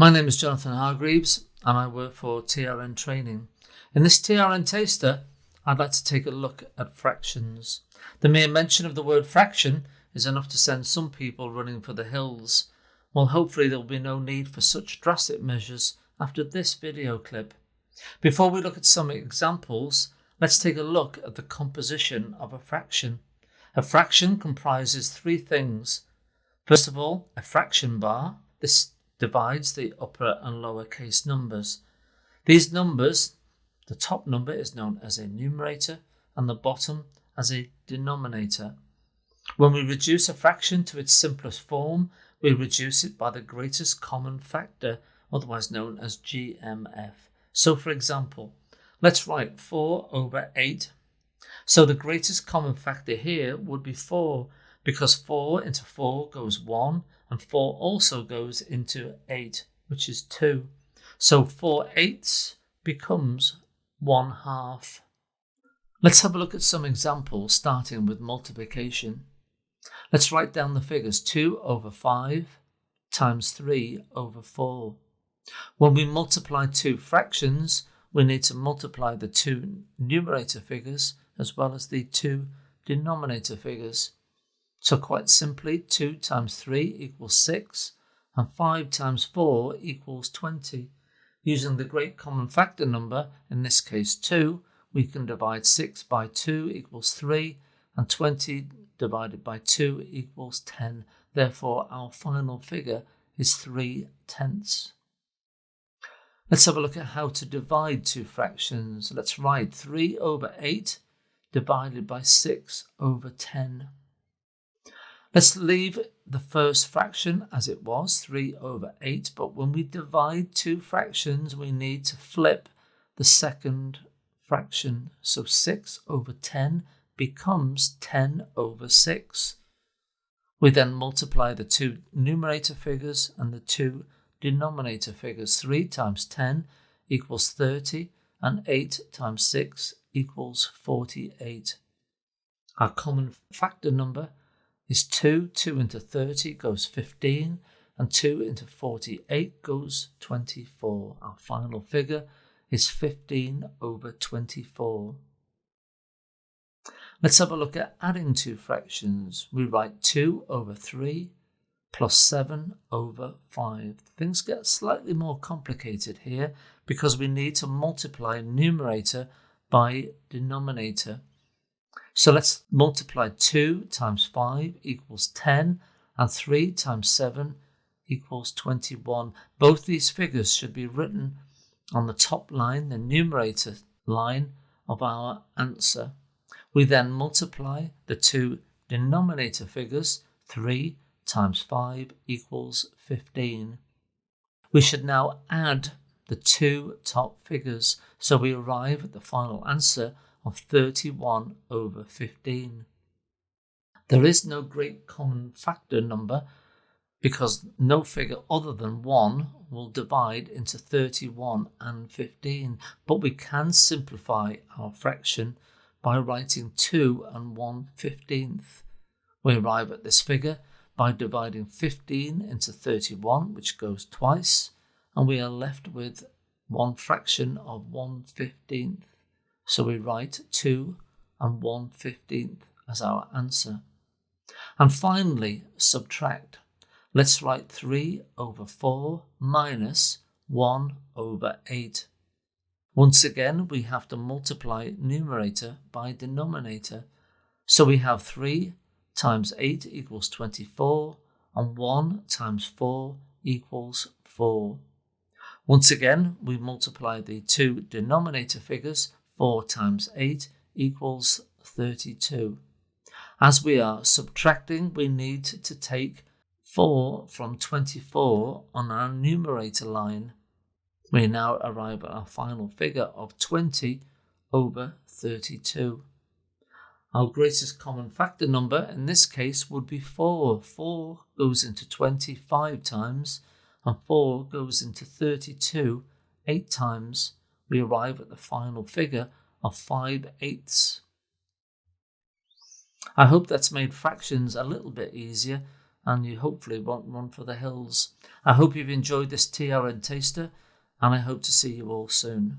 My name is Jonathan Hargreaves and I work for TRN Training. In this TRN Taster, I'd like to take a look at fractions. The mere mention of the word fraction is enough to send some people running for the hills. Well, hopefully there will be no need for such drastic measures after this video clip. Before we look at some examples, let's take a look at the composition of a fraction. A fraction comprises three things. First of all, a fraction bar. This divides the upper and lower case numbers. These numbers, the top number is known as a numerator and the bottom as a denominator. When we reduce a fraction to its simplest form, we reduce it by the greatest common factor, otherwise known as GMF. So for example, let's write 4 over 8. So the greatest common factor here would be 4, because 4 into 4 goes 1, and 4 also goes into 8, which is 2. So 4/8 becomes 1/2. Let's have a look at some examples, starting with multiplication. Let's write down the figures 2 over 5 times 3 over 4. When we multiply two fractions, we need to multiply the two numerator figures as well as the two denominator figures. So quite simply, 2 times 3 equals 6, and 5 times 4 equals 20. Using the great common factor number, in this case 2, we can divide 6 by 2 equals 3, and 20 divided by 2 equals 10. Therefore, our final figure is 3/10. Let's have a look at how to divide two fractions. Let's write 3 over 8 divided by 6 over 10. Let's leave the first fraction as it was, 3 over 8, but when we divide two fractions, we need to flip the second fraction. So 6 over 10 becomes 10 over 6. We then multiply the two numerator figures and the two denominator figures. 3 times 10 equals 30, and 8 times 6 equals 48. Our common factor number is 2. 2 into 30 goes 15, and 2 into 48 goes 24. Our final figure is 15 over 24. Let's have a look at adding two fractions. We write 2 over 3 plus 7 over 5. Things get slightly more complicated here because we need to multiply numerator by denominator. So let's multiply 2 times 5 equals 10, and 3 times 7 equals 21. Both these figures should be written on the top line, the numerator line of our answer. We then multiply the two denominator figures. 3 times 5 equals 15. We should now add the two top figures, so we arrive at the final answer of 31 over 15. There is no great common factor number because no figure other than 1 will divide into 31 and 15, but we can simplify our fraction by writing 2 and 1/15. We arrive at this figure by dividing 15 into 31, which goes twice, and we are left with one fraction of 1/15. So we write 2 and 1/15 as our answer. And finally, subtract. Let's write 3 over 4 minus 1 over 8. Once again, we have to multiply numerator by denominator. So we have 3 times 8 equals 24, and 1 times 4 equals 4. Once again, we multiply the two denominator figures. 4 times 8 equals 32. As we are subtracting, we need to take 4 from 24 on our numerator line. We now arrive at our final figure of 20 over 32. Our greatest common factor number in this case would be 4. 4 goes into 20 5 times, and 4 goes into 32 8 times. We arrive at the final figure of 5/8. I hope that's made fractions a little bit easier. and you hopefully won't run for the hills. I hope you've enjoyed this TRN Taster, and I hope to see you all soon.